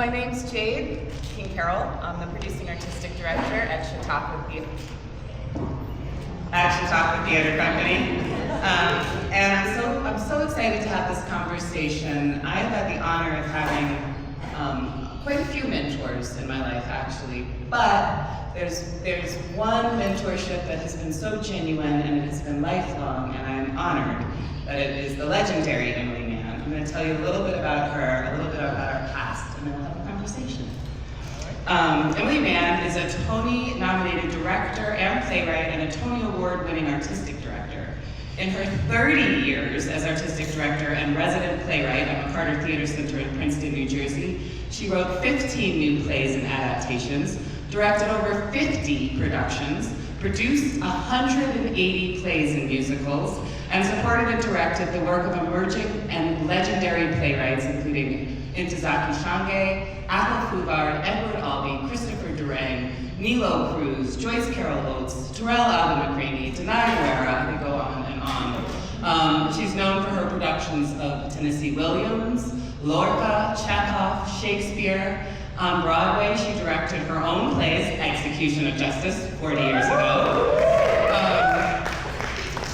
My name's Jade, Carroll. I'm the producing artistic director at Chautauqua Theater Company. And I'm so excited to have this conversation. I've had the honor of having quite a few mentors in my life, actually, but there's one mentorship that has been so genuine and it has been lifelong, and I'm honored that it is the legendary Emily Mann. I'm going to tell you a little bit about her, a little bit about our past, and then we'll have a conversation. Emily Mann is a Tony-nominated director and playwright and a Tony Award-winning artistic director. In her 30 years as artistic director and resident playwright at McCarter Theater Center in Princeton, New Jersey, she wrote 15 new plays and adaptations, directed over 50 productions, produced 180 plays and musicals, and supported and directed the work of emerging and legendary playwrights, including Ntozake Shange, Athol Fugard, Edward Albee, Christopher Durang, Nilo Cruz, Joyce Carol Oates, Terrell Alvin McCraney, Denai Guerra, I could go on and on. She's known for her productions of Tennessee Williams, Lorca, Chekhov, Shakespeare. On Broadway, she directed her own plays, Execution of Justice, 40 years ago.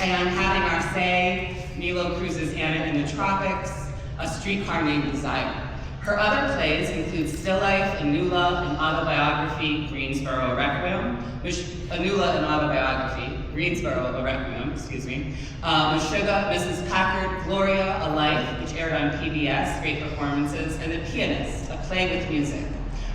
And Having Our Say, Nilo Cruz's Anna in the Tropics, A Streetcar Named Desire. Her other plays include Still Life, A New Love, an autobiography, Greensboro, a Requiem, Greensboro, a Requiem, Meshuggah, Mrs. Packard, Gloria, A Life, which aired on PBS, great performances, and The Pianist, a play with music.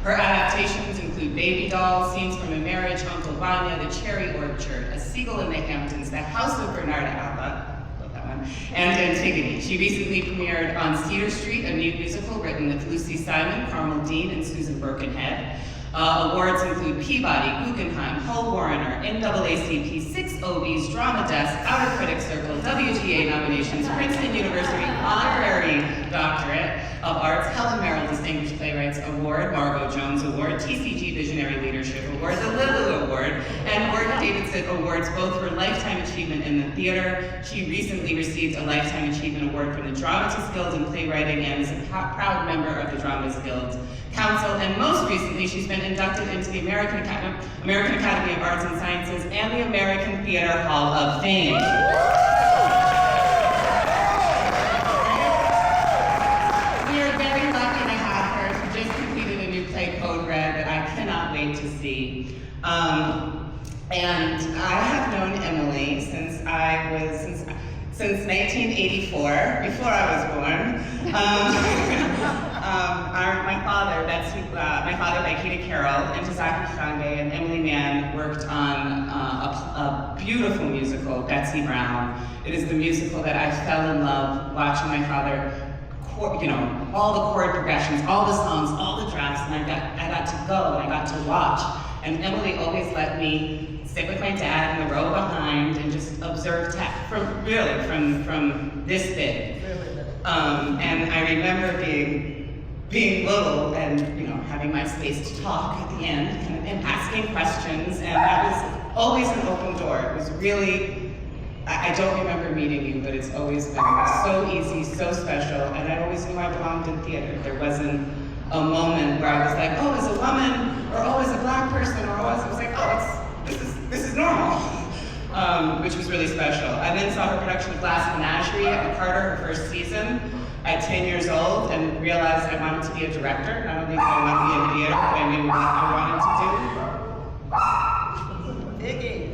Her adaptations include Baby Doll, Scenes from a Marriage, Uncle Vanya, The Cherry Orchard, A Seagull in the Hamptons, The House of Bernarda Alba, love that one, and Antigone. She recently premiered on Cedar Street, a new musical written with Lucy Simon, Carmel Dean, and Susan Birkenhead. Awards include Peabody, Guggenheim, Hull Warrener, NAACP, 6 Obies, Drama Desk, Outer Critics Circle, WGA nominations, Princeton University Honorary Doctorate of Arts, Helen Merrill Distinguished Playwrights Award, Margot Jones Award, TCG Visionary Leadership Award, the Lulu Award, and Gordon Davidson Awards, both for Lifetime Achievement in the Theater. She recently received a Lifetime Achievement Award from the Dramatists Guild in Playwriting and is a proud member of the Dramatists Guild Council, and most recently she's been inducted into the American Academy of Arts and Sciences and the American Theater Hall of Fame. We are very lucky to have her. She just completed a new play, Code Red, that I cannot wait to see. And I have known Emily since 1984, before I was born. My father, Nikita Carroll, Ntozake Shange, and Emily Mann worked on a beautiful musical, Betsy Brown. It is the musical that I fell in love watching my father, all the chord progressions, all the songs, all the drafts, and I got to go and I got to watch. And Emily always let me sit with my dad in the row behind and just observe tech from this big. And I remember being little and having my space to talk at the end and asking questions, and that was always an open door. It was really, I don't remember meeting you, but it's always been so easy, so special, and I always knew I belonged in theater. There wasn't a moment where I was like, oh, as a woman, or oh, as a black person, or oh, I was like, oh, this is normal, which was really special. I then saw her production of Glass Menagerie at McCarter, her first season, at 10 years old, and realized I wanted to be a director. I don't think I wanted to be in theater, but I knew what I wanted to do. Digging.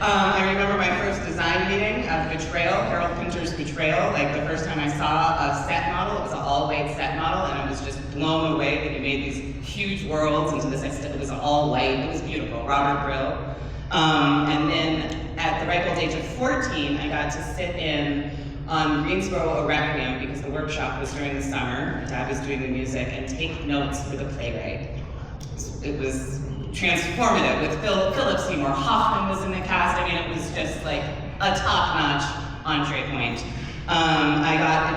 I remember my first design meeting of Betrayal, Carol Pinter's Betrayal. Like the first time I saw a set model, it was an all-white set model, and I was just blown away that he made these huge worlds into this. It was all white. It was beautiful. Robert Brill. And then at the ripe old age of 14, I got to sit in on Greensboro, a Requiem, because the workshop was during the summer. Dad was doing the music, and take notes for the playwright. It was transformative. With Philip Seymour Hoffman was in the cast. I mean, it was just like a top-notch entree point.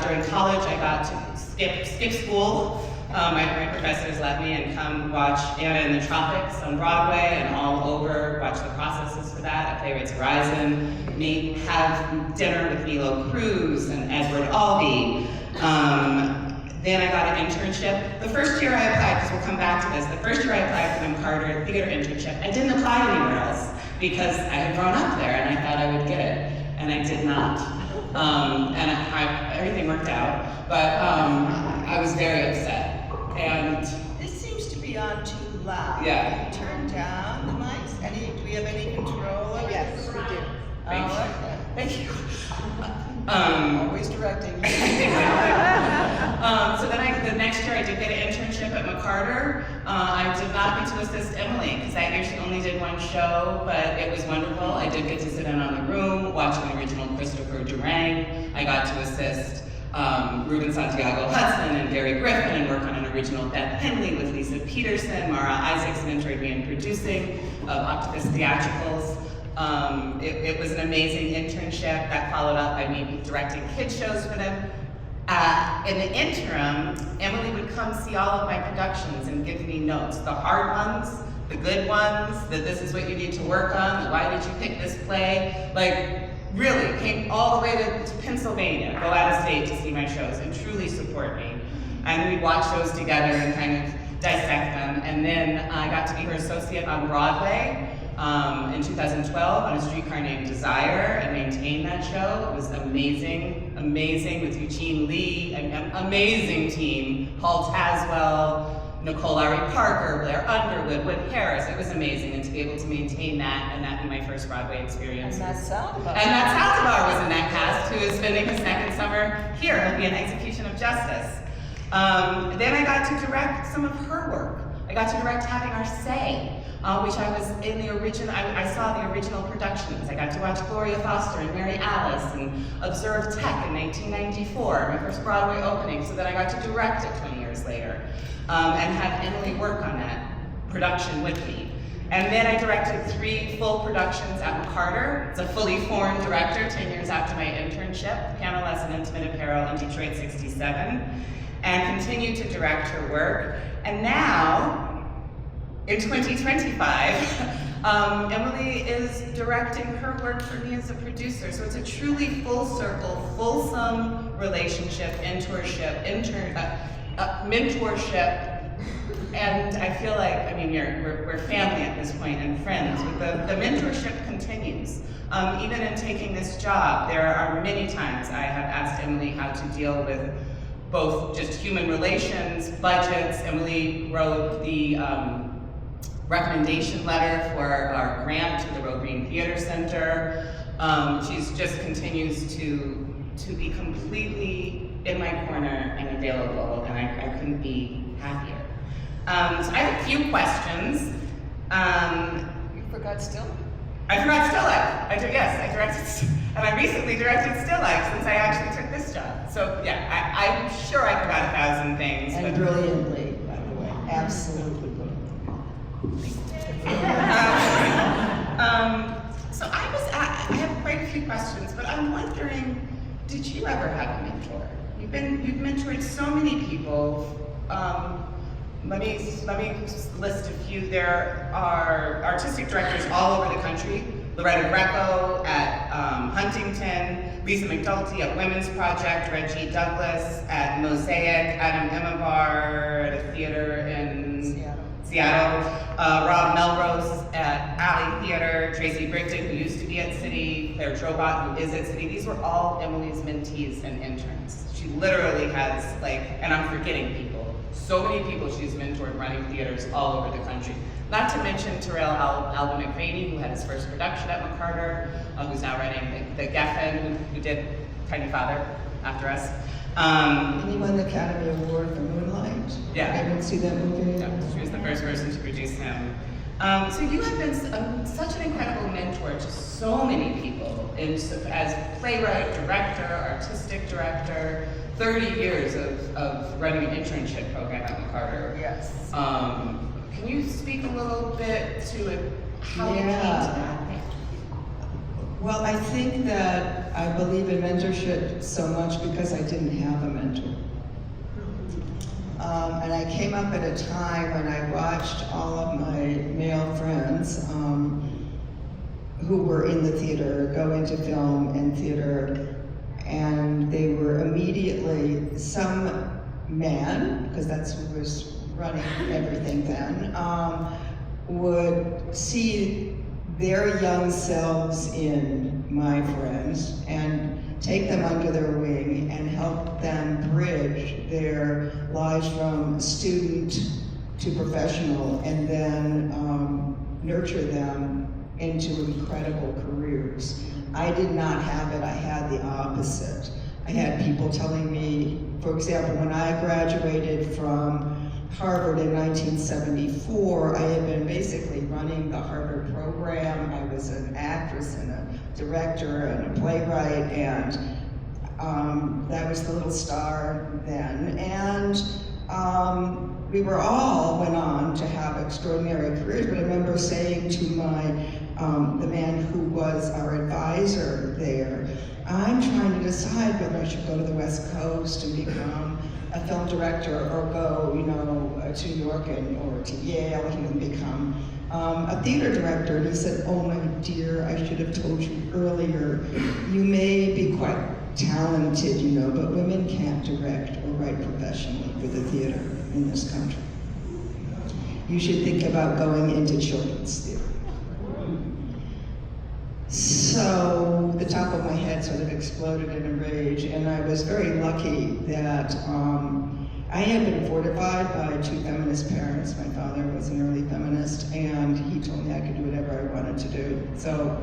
During college, I got to skip school. My professors let me and come watch Anna in the Tropics on Broadway and all over, watch the processes for that at Playwrights Horizon, have dinner with Nilo Cruz and Edward Albee, Then I got an internship. The first year I applied, because we'll come back to this, the first year I applied for the Carter theater internship, I didn't apply anywhere else because I had grown up there and I thought I would get it, and I did not. Everything worked out, but I was very upset. And this seems to be on too loud. Yeah. Can you turn down the mics? Do we have any control over Yes, this? we do. Thank you. Always directing. So then the next year I did get an internship at McCarter. I did not get to assist Emily because that year she only did one show, but it was wonderful. I did get to sit in on the room, watch an original Christopher Durang. I got to assist Ruben Santiago Hudson and Gary Griffin and work on an original Beth Henley with Lisa Peterson. Mara Isaacs mentored me in producing of Octopus Theatricals. It was an amazing internship that followed up by me directing kids shows for them. In the interim, Emily would come see all of my productions and give me notes. The hard ones, the good ones, that this is what you need to work on, why did you pick this play? Like, really, came all the way to Pennsylvania, go out of state to see my shows and truly support me. And we'd watch shows together and kind of dissect them. And then I got to be her associate on Broadway. In 2012 on A Streetcar Named Desire and maintained that show. It was amazing, amazing with Eugene Lee, an amazing team, Paul Tazwell, Nicole Ari Parker, Blair Underwood, Whit Harris. It was amazing, and to be able to maintain that and that be my first Broadway experience. And that's Saldivar. And Matt Saldivar was in that cast, who is spending his second summer here. He'll be in Execution of Justice. Then I got to direct some of her work. I got to direct Having Our Say, which I was in the original, I saw the original productions. I got to watch Gloria Foster and Mary Alice and observe Tech in 1994, my first Broadway opening, so that I got to direct it 20 years later, and have Emily work on that production with me. And then I directed 3 full productions at McCarter. It's a fully formed director, 10 years after my internship, Piano Lesson, Intimate Apparel, and Detroit 67, and continued to direct her work. And now, in 2025, Emily is directing her work for me as a producer. So it's a truly full circle, fulsome relationship, mentorship, and I feel like, I mean, we're family at this point and friends, but the mentorship continues. Even in taking this job, there are many times I have asked Emily how to deal with both just human relations, budgets. Emily wrote the recommendation letter for our grant to the Roe Green Theater Center. She's just continues to be completely in my corner and available, and I couldn't be happier. So I have a few questions. You forgot Still? I forgot Still Life. Yes, I directed, and I recently directed Still Life since I actually took this job. So yeah, I'm sure I forgot 1,000 things. And brilliantly, by the way, absolutely brilliant. So I have quite a few questions, but I'm wondering, did you ever have a mentor? You've mentored so many people. Let me just list a few. There are artistic directors all over the country. Loretta Greco at Huntington, Lisa McDulty at Women's Project, Reggie Douglas at Mosaic, Adam Emivar at a theater in Seattle, Rob Melrose at Alley Theater, Tracy Brigden, who used to be at City, Claire Drobot, who is at City. These were all Emily's mentees and interns. She literally has, and I'm forgetting people, so many people she's mentored running theaters all over the country. Not to mention Terrell Alvin McCraney, who had his first production at McCarter, who's now running the Geffen, who did Tiny Father after us. And he won the Academy Award for Moonlight. Yeah. I didn't see that movie. Yeah, she was the first person to produce him. So you have been such an incredible mentor to so many people, as playwright, director, artistic director, 30 years of running an internship program at McCarter. Yes. Can you speak a little bit to how you came to that? Well, I think that I believe in mentorship so much because I didn't have a mentor. And I came up at a time when I watched all of my male friends who were in the theater go into film and theater, And they were immediately, some Mann, because that's who was running everything then, would see their young selves in my friends and take them under their wing and help them bridge their lives from student to professional, and then nurture them into incredible careers. I did not have it, I had the opposite. I had people telling me, for example, when I graduated from Harvard in 1974, I had been basically running the Harvard program. I was an actress and a director and a playwright, and that was the little star then. And we were all went on to have extraordinary careers, but I remember saying to the man who was our advisor there, I'm trying to decide whether I should go to the West Coast and become a film director or go, to New York or to Yale and become a theater director. And he said, oh my dear, I should have told you earlier, you may be quite talented, but women can't direct or write professionally for the theater in this country. You should think about going into children's theater. So the top of my head sort of exploded in a rage, and I was very lucky that I had been fortified by two feminist parents. My father was an early feminist, and he told me I could do whatever I wanted to do. So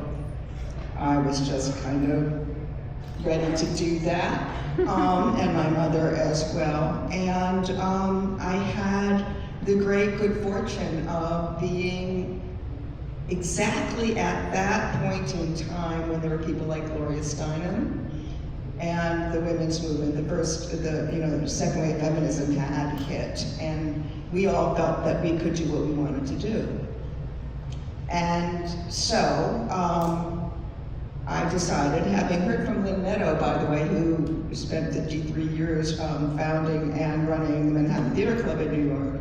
I was just kind of ready to do that, and my mother as well. And I had the great good fortune of being exactly at that point in time when there were people like Gloria Steinem and the women's movement, the second wave feminism had hit, and we all felt that we could do what we wanted to do. And so I decided, having heard from Lynn Meadow, by the way, who spent 53 years founding and running the Manhattan Theater Club in New York,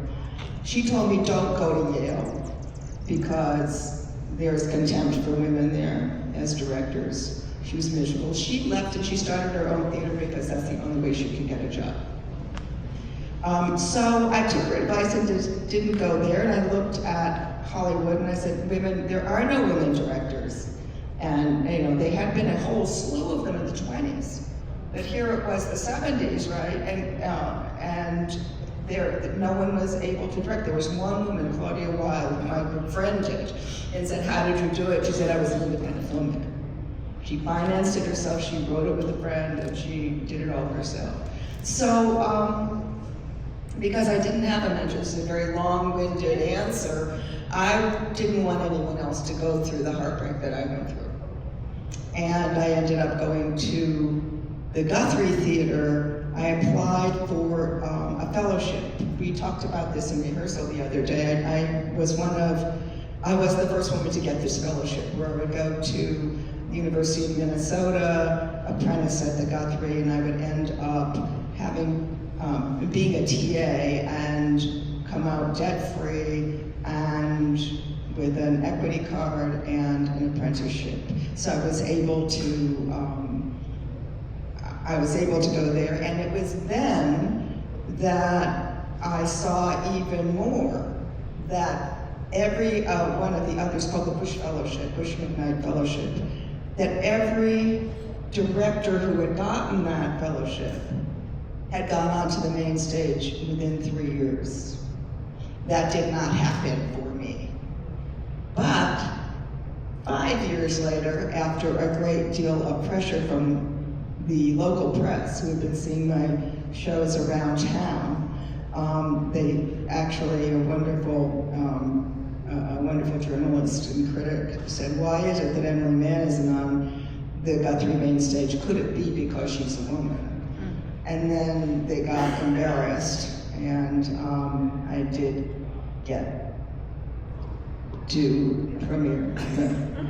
she told me, don't go to Yale, because there's contempt for women there as directors. She was miserable. She left and she started her own theater because that's the only way she could get a job. So I took her advice and didn't go there, and I looked at Hollywood and I said, there are no women directors. And they had been a whole slew of them in the 20s. But here it was the 70s, right? And no one was able to direct. There was one woman, Claudia Weil, whom I befriended, and said, how did you do it? She said, I was an independent filmmaker. She financed it herself, she wrote it with a friend, and she did it all herself. So, because I didn't have a mentor, it's a very long-winded answer, I didn't want anyone else to go through the heartbreak that I went through. And I ended up going to the Guthrie Theater. I applied for a fellowship. We talked about this in rehearsal the other day. I was the first woman to get this fellowship, where I would go to the University of Minnesota, apprentice at the Guthrie, and I would end up being a TA and come out debt-free and with an equity card and an apprenticeship. So I was able to go there, and it was then that I saw even more that every one of the others, called the Bush Fellowship, Bush McKnight Fellowship, that every director who had gotten that fellowship had gone on to the main stage within 3 years. That did not happen for me. But 5 years later, after a great deal of pressure from the local press, who had been seeing my shows around town, they actually, a wonderful journalist and critic said, why is it that Emily Mann isn't on the Guthrie main stage? Could it be because she's a woman? And then they got embarrassed, and I did get to premiere the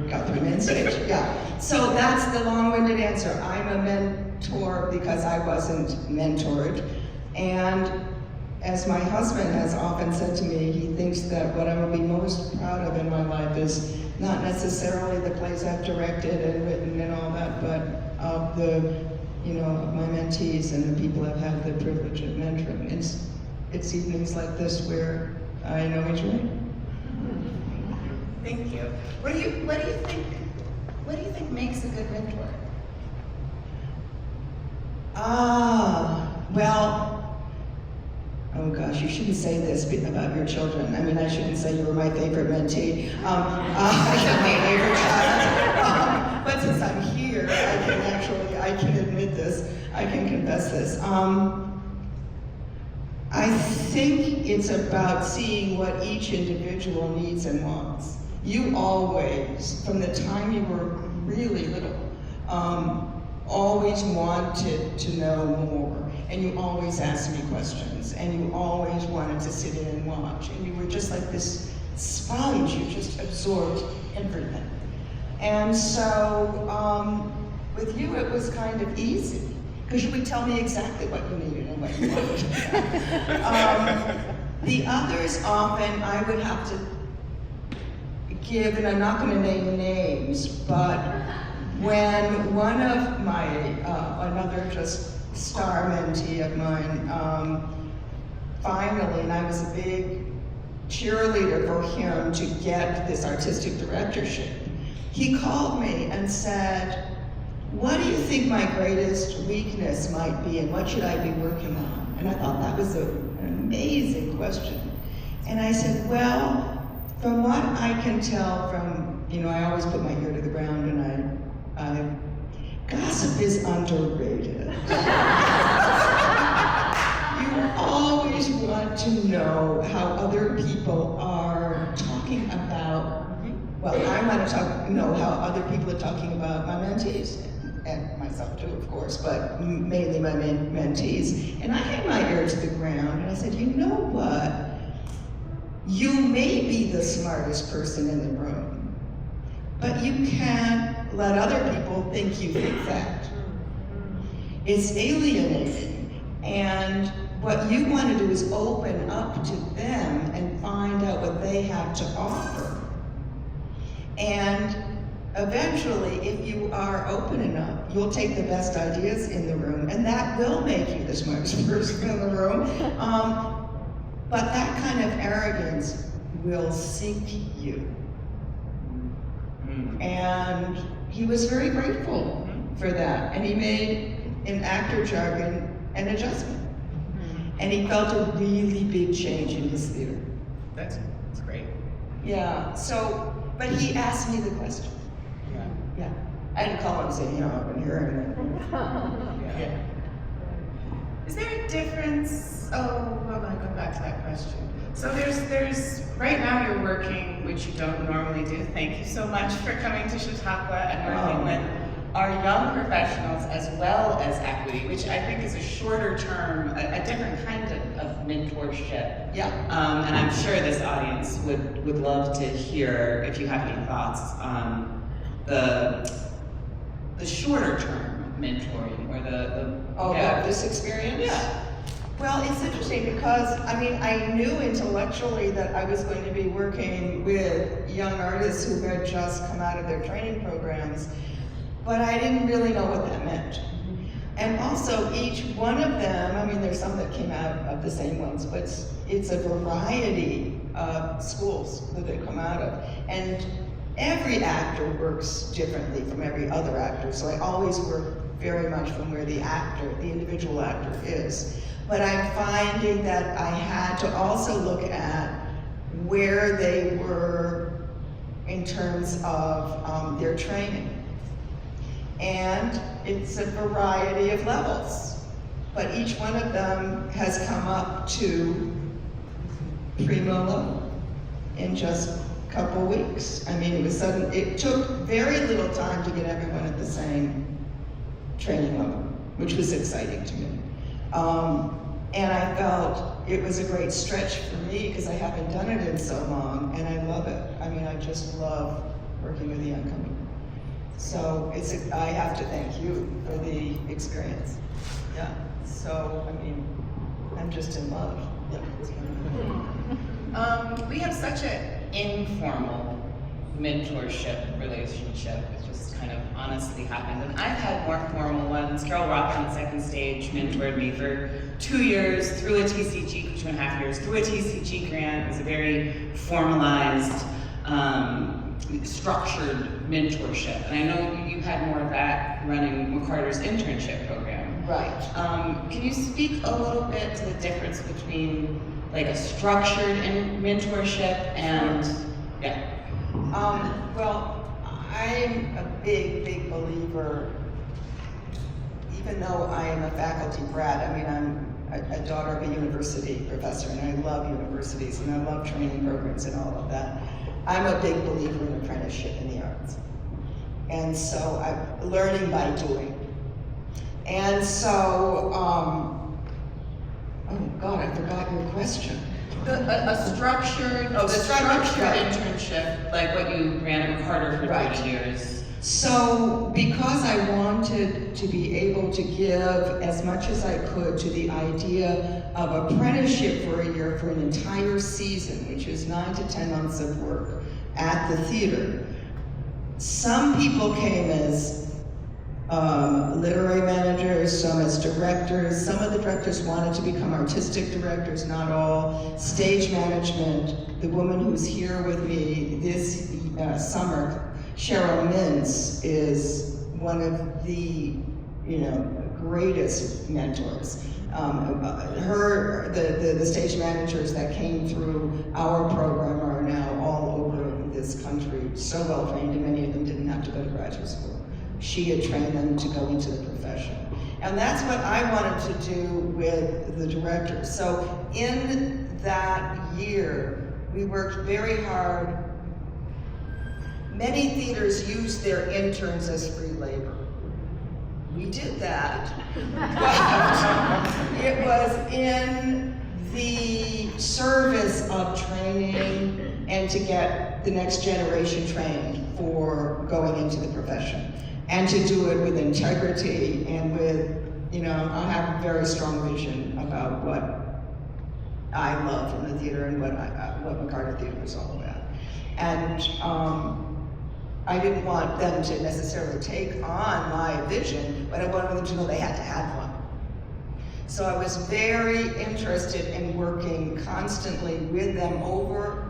Guthrie main stage. Yeah. So that's the long-winded answer. I'm a mentor because I wasn't mentored. And as my husband has often said to me, he thinks that what I will be most proud of in my life is not necessarily the plays I've directed and written and all that, but of the of my mentees and the people I've had the privilege of mentoring. It's evenings like this where I know each other. Thank you. What do you think makes a good mentor? Well, oh gosh, you shouldn't say this about your children. I mean, I shouldn't say you were my favorite mentee. I got my favorite child. But since I'm here, I can admit this. I can confess this. I think it's about seeing what each individual needs and wants. You always, from the time you were really little, always wanted to know more, and you always asked me questions, and you always wanted to sit in and watch, and you were just like this sponge. You just absorbed everything. And so with you, it was kind of easy, because you would tell me exactly what you needed and what you wanted. The others, often I would have to give, and I'm not going to name names, but when one of my, another just star mentee of mine, finally, and I was a big cheerleader for him to get this artistic directorship, he called me and said, "What do you think my greatest weakness might be, and what should I be working on?" And I thought that was an amazing question. And I said, well, from what I can tell from, I always put my ear to the ground, and gossip is underrated. You always want to know how other people are talking about, well, I want to know how other people are talking about my mentees, and myself too, of course, but mainly my mentees. And I had my ear to the ground, and I said, you know what? You may be the smartest person in the room, but you can't let other people think you think that. It's alienating, and what you want to do is open up to them and find out what they have to offer. And eventually, if you are open enough, you'll take the best ideas in the room, and that will make you the smartest person in the room. But that kind of arrogance will sink you. And he was very grateful for that. And he made, in actor jargon, an adjustment. And he felt a really big change in his theater. That's great. Yeah, so, but he asked me the question. Yeah. I didn't call him and say, I've been hearing it. Yeah. Is there a difference? Oh, well, I go back to that question. So there's right now you're working, which you don't normally do. Thank you so much for coming to Chautauqua and working with our young professionals as well as equity, which I think is a shorter term, a different kind of mentorship. Yeah. And I'm sure this audience would love to hear if you have any thoughts on the shorter term mentoring or this experience? Yeah. Well, it's interesting because, I knew intellectually that I was going to be working with young artists who had just come out of their training programs, but I didn't really know what that meant. And also, each one of them, there's some that came out of the same ones, but it's a variety of schools that they come out of. And every actor works differently from every other actor, so I always work very much from where the individual actor is. But I'm finding that I had to also look at where they were in terms of their training. And it's a variety of levels, but each one of them has come up to primo level in just a couple weeks. It was sudden. It took very little time to get everyone at the same training level, which was exciting to me. And I felt it was a great stretch for me because I haven't done it in so long, and I love it. I just love working with the young company. So I have to thank you for the experience. Yeah. So I'm just in love. Yeah. We have such an informal mentorship relationship. It just kind of honestly happened. And I've had more formal ones. Carroll on Second Stage mentored me for 2 years through a TCG, 2.5 years, through a TCG grant. It was a very formalized, structured mentorship. And I know you had more of that running McCarter's internship program. Right. Can you speak a little bit to the difference between like a structured mentorship and, yeah. Well, I'm a big believer, even though I am a faculty brat. I mean, I'm a daughter of a university professor, and I love universities, and I love training programs and all of that. I'm a big believer in apprenticeship in the arts. And so I'm learning by doing. And so, oh God, I forgot your question. A structured internship, like what you ran at McCarter for 30 years. So, because I wanted to be able to give as much as I could to the idea of apprenticeship for a year, for an entire season, which is 9 to 10 months of work at the theater, some people came as literary managers, some as directors. Some of the directors wanted to become artistic directors, not all. Stage management, the woman who's here with me this summer, Cheryl Mintz, is one of the greatest mentors. The stage managers that came through our program are now all over this country, so well trained, and many of them didn't have to go to graduate school. She had trained them to go into the profession. And that's what I wanted to do with the directors. So in that year, we worked very hard. Many theaters used their interns as free labor. We did that, but it was in the service of training and to get the next generation trained for going into the profession. And to do it with integrity and with, I have a very strong vision about what I love in the theater and what McCarter Theater is all about. And I didn't want them to necessarily take on my vision, but I wanted them to know they had to have one. So I was very interested in working constantly with them over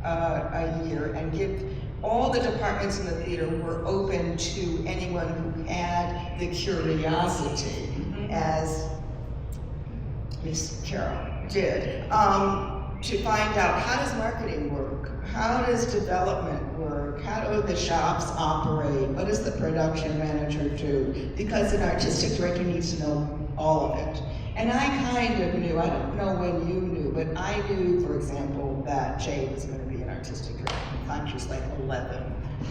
a year and give. All the departments in the theater were open to anyone who had the curiosity, as Miss Carroll did, to find out, how does marketing work? How does development work? How do the shops operate? What does the production manager do? Because an artistic director needs to know all of it. And I kind of knew, I don't know when you knew, but I knew, for example, that Jade was going to be an artistic director. She was like 11.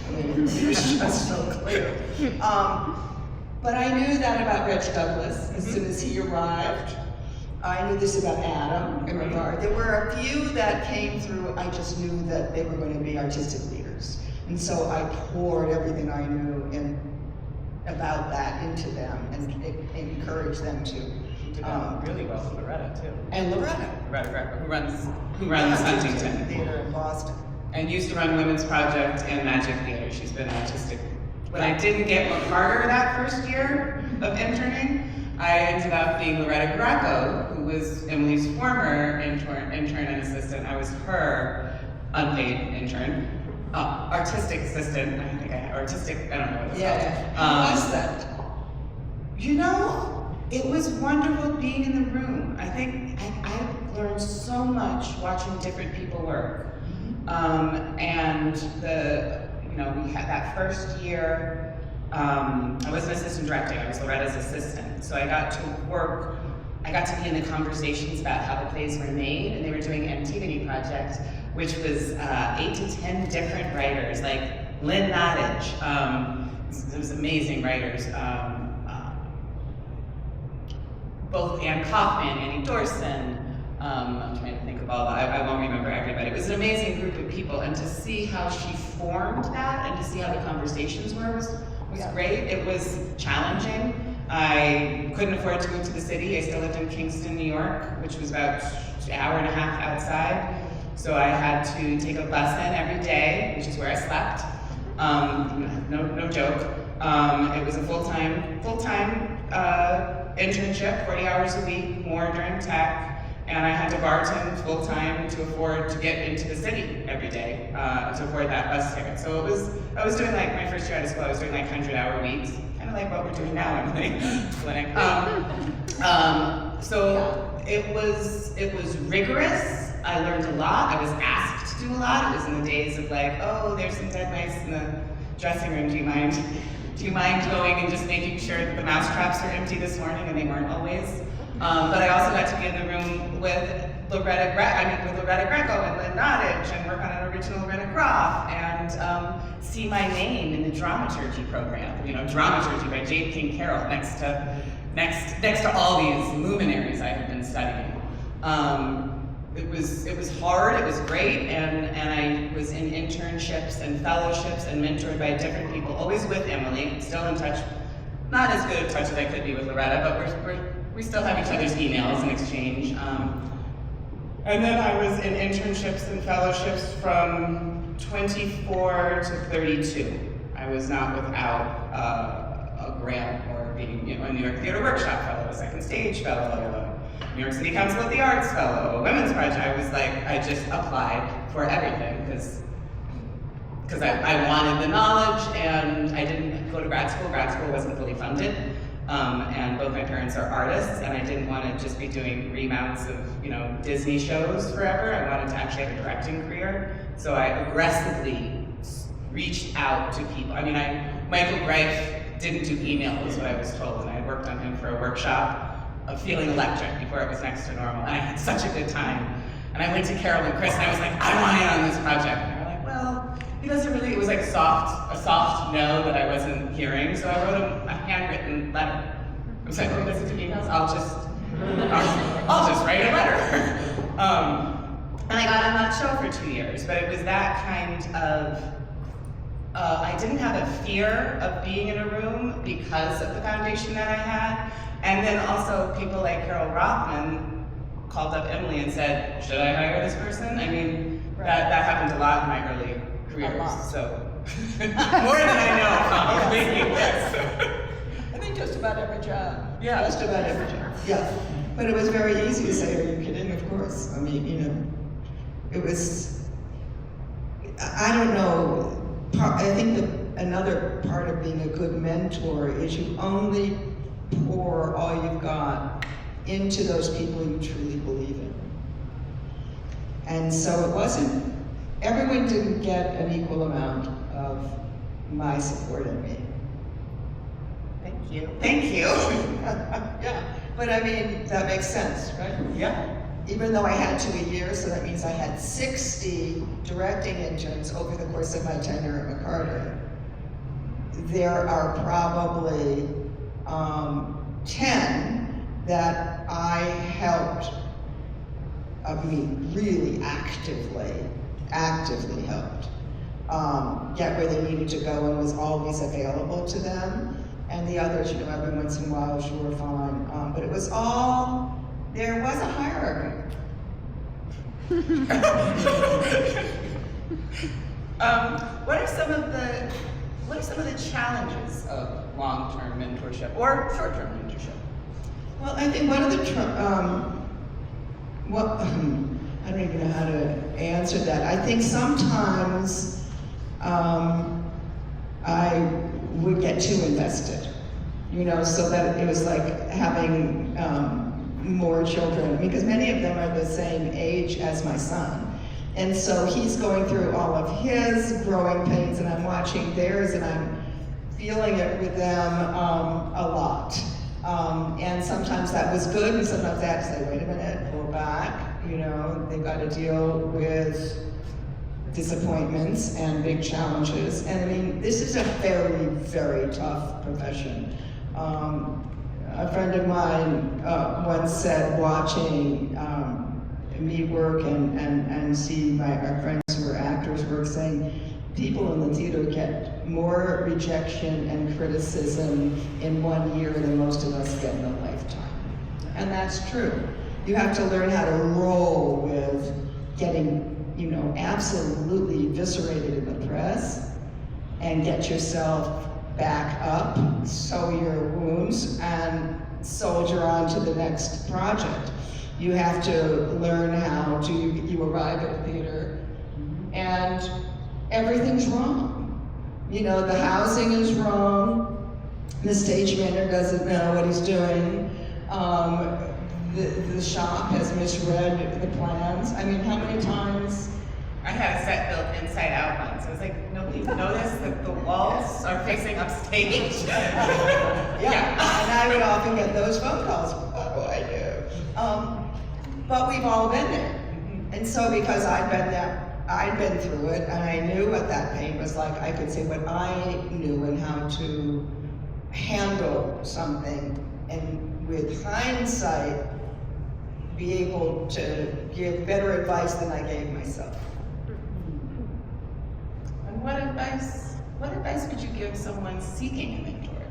I mean, it was just so clear. But I knew that about Reg Douglas as soon as he arrived. I knew this about Adam in regard. There were a few that came through, I just knew that they were going to be artistic leaders. And so I poured everything I knew about that into them and encouraged them to. You did really well with Loretta, too. And Loretta Greco, who runs Huntington Theater in Boston. And used to run Women's Project and Magic Theater. She's been artistic. When I didn't get McCarter that first year of interning, I ended up being Loretta Greco, who was Emily's former intern and assistant. I was her unpaid intern. Artistic assistant, I don't know what it's called. Who was that? It was wonderful being in the room. I think I learned so much watching different people work. And we had that first year, I was an assistant director, I was Loretta's assistant. So I got to be in the conversations about how the plays were made, and they were doing an Antigone project, which was 8 to 10 different writers, like Lynn Nottage, it was amazing writers, both Ann Kaufman, Annie Dorson, I'm trying to think of all that, I won't remember everybody. It was an amazing group of people, and to see how she formed that and to see how the conversations were was great. It was challenging. I couldn't afford to move to the city. I still lived in Kingston, New York, which was about an hour and a half outside. So I had to take a bus in every day, which is where I slept. No joke. It was a full-time internship, 40 hours a week, more during tech. And I had to bartend full-time to afford to get into the city every day, to afford that bus ticket. So I was doing like, my first year out of school, I was doing like 100-hour weeks, kind of like what we're doing now, Emily, clinic. So it was rigorous. I learned a lot. I was asked to do a lot. It was in the days of like, oh, there's some dead mice in the dressing room. Do you mind going and just making sure that the mouse traps are empty this morning? And they weren't always. But I also got to be in the room with Loretta Greco and Lynn Nottage and work on an original Loretta Groff and see my name in the dramaturgy program. You know, dramaturgy by Jade Carroll next to all these luminaries I had been studying. It was hard, it was great, and I was in internships and fellowships and mentored by different people, always with Emily, still in touch, not as good a touch as I could be with Loretta, but we still have each other's emails and exchange. And then I was in internships and fellowships from 24 to 32. I was not without a grant or being a New York Theater Workshop Fellow, a Second Stage Fellow, New York City Council of the Arts Fellow, a Women's Project. I was like, I just applied for everything because I wanted the knowledge, and I didn't go to grad school. Grad school wasn't fully funded, and both my parents are artists, and I didn't want to just be doing remounts of Disney shows forever. I wanted to actually have a directing career, so I aggressively reached out to people. I mean, Michael Greif didn't do email, is what I was told, and I had worked on him for a workshop of Feeling Electric before it was Next to Normal, and I had such a good time. And I went to Carroll and Chris, and I was like, I want in on this project. And they were like, well, he doesn't really, it was like a soft no that I wasn't hearing, so I wrote him a handwritten letter. I was like, oh, he doesn't do emails? I'll just write a letter. And I got on that show for 2 years, but it was that kind of, I didn't have a fear of being in a room because of the foundation that I had. And then also people like Carroll Rothman called up Emily and said, should I hire this person? I mean, that happened a lot in my early careers, so. More than I know, probably. Yes. I think just about every job. Yeah. Just about every job. Yeah. But it was very easy to say, are you kidding? Of course. I mean, it was, I don't know, I think another part of being a good mentor is you only pour all you've got into those people you truly believe in. And so it wasn't, everyone didn't get an equal amount of my support in me. Thank you. Thank you. Yeah, but I mean, that makes sense, right? Yeah. Even though I had 2 a year, so that means I had 60 directing interns over the course of my tenure at McCarter. There are probably 10 that I helped, really actively helped get where they needed to go and was always available to them. And the others, every once in a while, sure, fine. But it was all, there was a hierarchy. What are some of the challenges of long-term mentorship or short-term mentorship? Well, I think one of the, I don't even know how to answer that. I think sometimes I would get too invested, so that it was like having more children, because many of them are the same age as my son. And so he's going through all of his growing pains, and I'm watching theirs, and I'm feeling it with them a lot. And sometimes that was good, and sometimes I had to say, wait a minute, pull back. They've got to deal with disappointments and big challenges. And I mean, this is a very, very tough profession. A friend of mine once said, watching me work and see our friends who are actors work, saying, people in the theater get more rejection and criticism in 1 year than most of us get in a lifetime. And that's true. You have to learn how to roll with getting, absolutely eviscerated in the press, and get yourself back up, sew your wounds, and soldier on to the next project. You have to learn how to, you arrive at a theater, and everyth's wrong. The housing is wrong, the stage manager doesn't know what he's doing, the shop has misread the plans. I mean, how many times? I had a set built inside out once. I was like, nobody noticed that the walls are facing upstage. Yeah, and I would often get those phone calls. What do I do? But we've all been there. And so because I'd been through it, and I knew what that pain was like, I could say what I knew and how to handle something, and with hindsight, be able to give better advice than I gave myself. And what advice would you give someone seeking a mentor?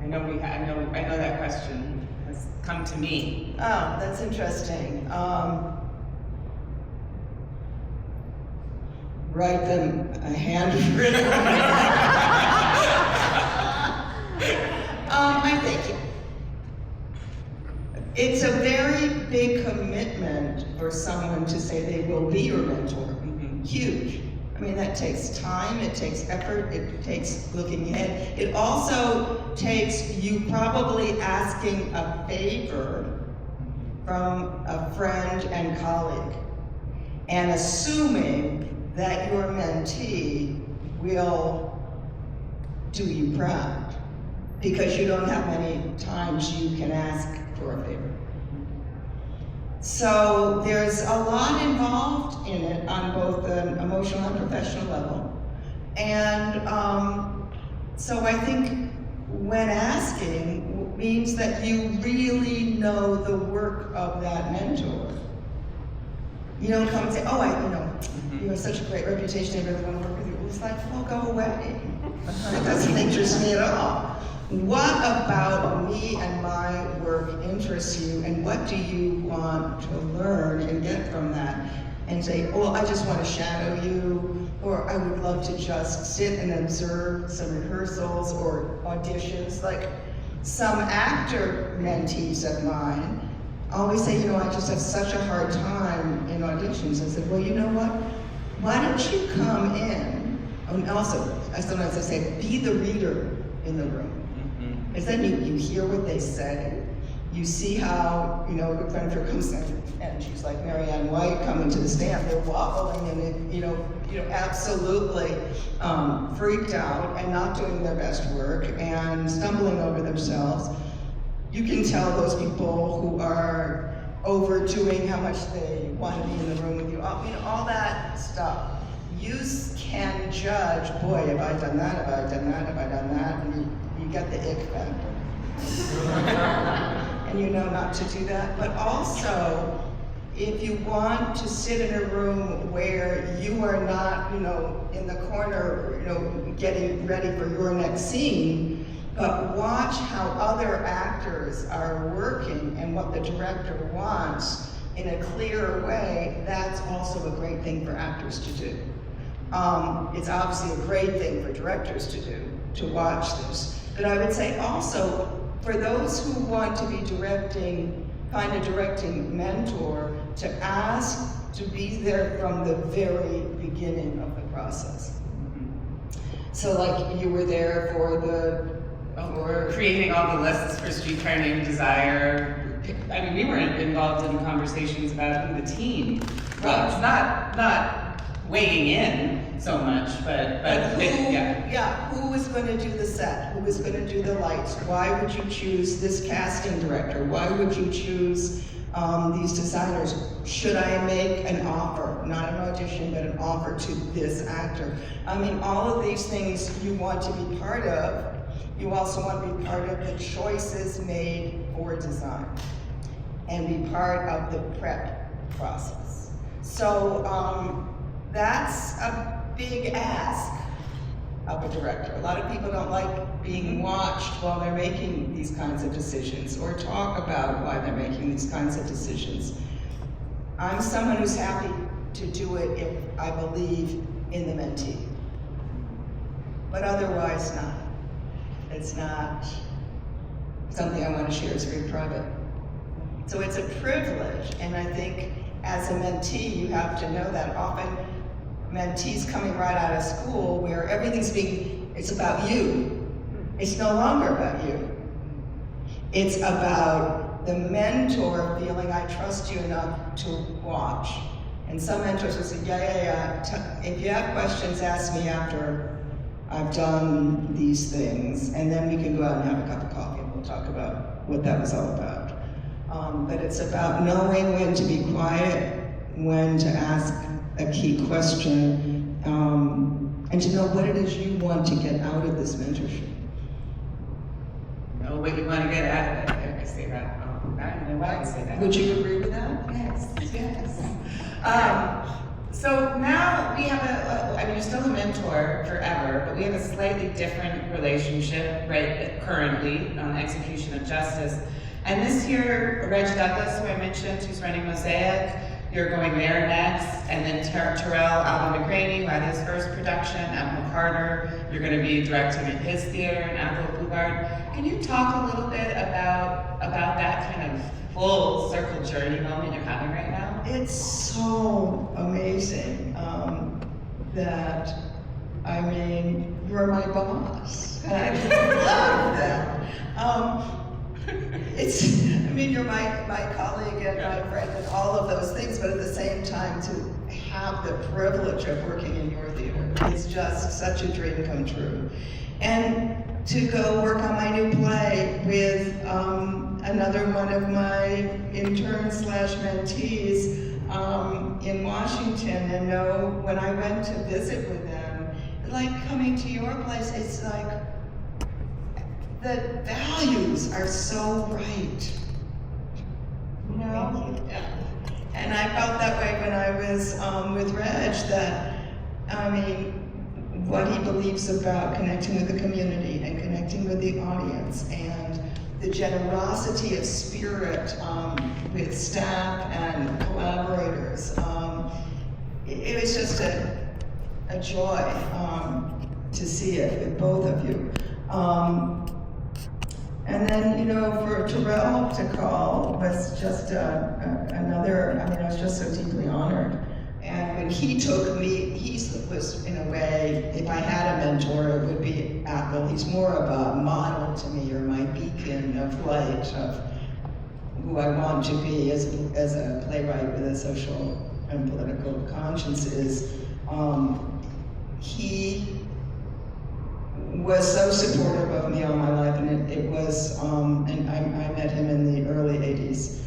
I know that question has come to me. Oh, that's interesting. Write them a handwritten. I think it's a very big commitment for someone to say they will be your mentor. Huge. I mean, that takes time, it takes effort, it takes looking ahead. It also takes you probably asking a favor from a friend and colleague, and assuming that your mentee will do you proud, because you don't have many times you can ask for a favor. So there's a lot involved in it on both an emotional and professional level. And so I think when asking means that you really know the work of that mentor. You don't come and say, oh, you have such a great reputation, I really want to work with you. It's like, well, go away. It doesn't interest me at all. What about me and my work interests you, and what do you want to learn and get from that? And say, oh, I just want to shadow you, or I would love to just sit and observe some rehearsals or auditions. Like some actor mentees of mine always say, I just have such a hard time in auditions. I said, well, you know what? Why don't you come in? And also, sometimes I say, be the reader in the room. Because then you hear what they say. You see how, a good friend of her comes in, and she's like Marianne White coming to the stand. They're wobbling and, absolutely freaked out and not doing their best work and stumbling over themselves. You can tell those people who are overdoing how much they want to be in the room with you. All that stuff. You can judge, boy, have I done that, have I done that, have I done that, and you get the ick factor. And you know not to do that. But also, if you want to sit in a room where you are not, in the corner, getting ready for your next scene, but watch how other actors are working and what the director wants in a clearer way, that's also a great thing for actors to do. It's obviously a great thing for directors to do, to watch this. But I would say also, for those who want to be find a directing mentor, to ask to be there from the very beginning of the process. So like you were there for creating all the lists for Streetcar Named Desire. I mean, we were involved in conversations about who the team was. Not weighing in so much, but who was going to do the set? Who was going to do the lights? Why would you choose this casting director? Why would you choose these designers? Should I make an offer, not an audition, but an offer to this actor? I mean, all of these things you want to be part of. You also want to be part of the choices made for design and be part of the prep process. So that's a big ask of a director. A lot of people don't like being watched while they're making these kinds of decisions or talk about why they're making these kinds of decisions. I'm someone who's happy to do it if I believe in the mentee. But otherwise not. It's not something I want to share, it's very private. So it's a privilege, and I think as a mentee, you have to know that often mentees coming right out of school where it's about you. It's no longer about you. It's about the mentor feeling I trust you enough to watch. And some mentors will say, yeah. If you have questions, ask me after I've done these things, and then we can go out and have a cup of coffee and we'll talk about what that was all about. But it's about knowing when to be quiet, when to ask a key question, and to know what it is you want to get out of this mentorship. Know what you want to get out of it. I say that. I don't know why I say that. Would you agree with that? Yes. So now we have you're still a mentor forever, but we have a slightly different relationship, right, currently on execution of justice. And this year, Reg Douglas, who I mentioned, who's running Mosaic, you're going there next, and then Terrell Alvin McCraney, who had his first production, Apple Carter, you're going to be directing at his theater in Apple Boulevard. Can you talk a little bit about that kind of full circle journey moment you're having right now? It's so amazing that, you're my boss. And I love that. You're my colleague and my friend and all of those things, but at the same time, to have the privilege of working in your theater is just such a dream come true. And to go work on my new play with another one of my interns / mentees in Washington, and know when I went to visit with them, like coming to your place, it's like the values are so right. You know? Yeah. And I felt that way when I was with Reg, that, what he believes about connecting with the community and connecting with the audience, and the generosity of spirit with staff and collaborators. It was just a joy to see it with both of you. And then, for Terrell to call was just another, I was just so deeply honored. And when he took me, he was, in a way, if I had a mentor, it would be Apple. He's more of a model to me, or my beacon of light, of who I want to be as a playwright with a social and political conscience is. He was so supportive of me all my life, and it was, and I met him in the early 80s,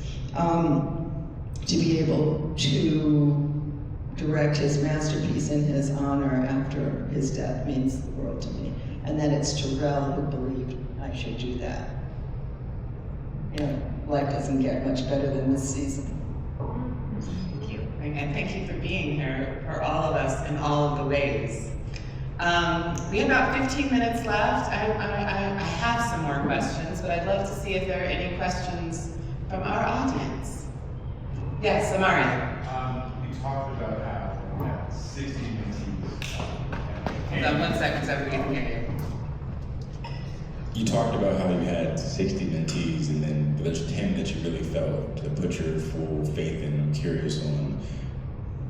to be able to direct his masterpiece in his honor after his death means the world to me. And then it's Terrell who believed I should do that. Life doesn't get much better than this season. Thank you. And thank you for being here for all of us in all of the ways. We have about 15 minutes left. I have some more questions, but I'd love to see if there are any questions from our audience. Yes, Amari. You talked about how you had 60 mentees. Hold on 1 second so we can hear you. You talked about how you had 60 mentees, and then there's 10 that you really felt to put your full faith in. I'm curious on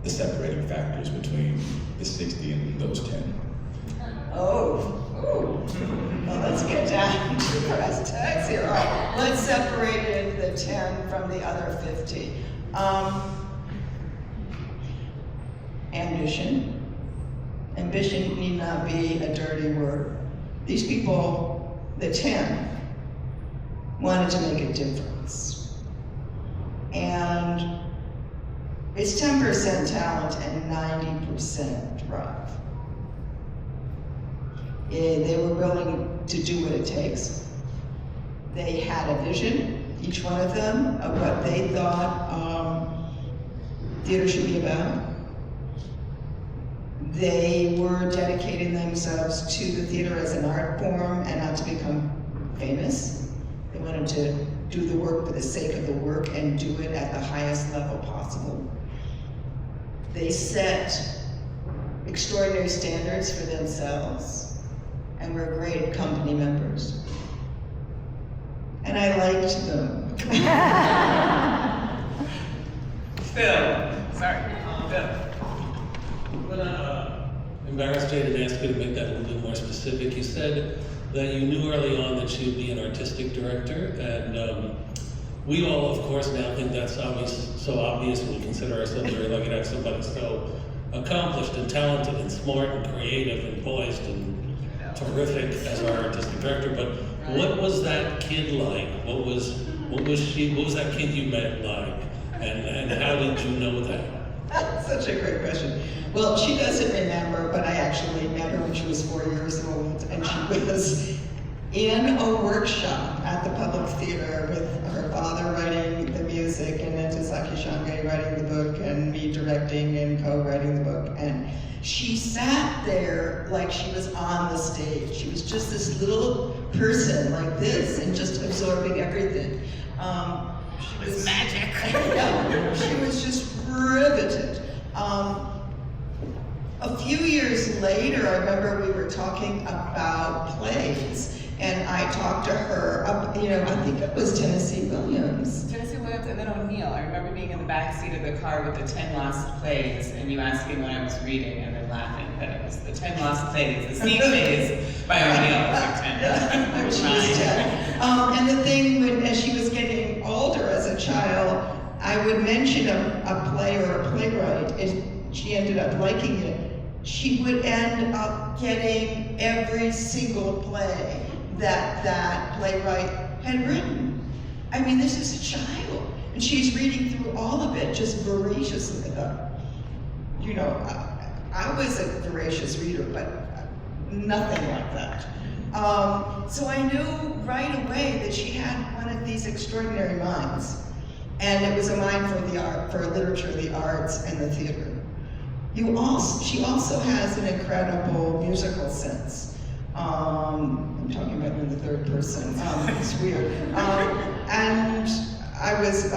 the separating factors between the 60 and those 10. Well, let's get down to brass tacks here. All right, let's separate the 10 from the other 50. Ambition. Ambition need not be a dirty word. These people, the 10, wanted to make a difference. And it's 10% talent and 90% drive. They were willing to do what it takes. They had a vision, each one of them, of what they thought theater should be about. They were dedicating themselves to the theater as an art form and not to become famous. They wanted to do the work for the sake of the work and do it at the highest level possible. They set extraordinary standards for themselves and were great company members. And I liked them. Phil, sorry, Phil. When embarrassed Jade to ask you to make that a little bit more specific, you said that you knew early on that you'd be an artistic director, and we all, of course, now think that's so obvious when we consider ourselves very lucky to have somebody so accomplished and talented and smart and creative and poised and terrific as our artistic director. But what was that kid like? What was that kid you met like? And how did you know that? That's such a great question. Well, she doesn't remember, but I actually met her when she was 4 years old, and she was in a workshop at the Public Theater with her father writing the music, and Ntozake Shange writing the book, and me directing and co-writing the book. And she sat there like she was on the stage. She was just this little person like this, and just absorbing everything. She was magic. Yeah, she was just riveted. A few years later, I remember we were talking about plays, and I talked to her, I think it was Tennessee Williams. Tennessee Williams and then O'Neill. I remember being in the back seat of the car with the 10 Lost Plays, and you asking what I was reading, and then laughing that it was the 10 Lost Plays, the Sea Plays by O'Neill. I was like 10. Yeah, when she was 10. And the thing, as she was getting older as a child, I would mention a play or a playwright, and she ended up liking it. She would end up getting every single play that playwright had written. I mean, this is a child, and she's reading through all of it just voraciously. I was a voracious reader, but nothing like that. So I knew right away that she had one of these extraordinary minds, and it was a mind for literature, the arts, and the theater. She also has an incredible musical sense. I'm talking about you in the third person. It's weird. And I was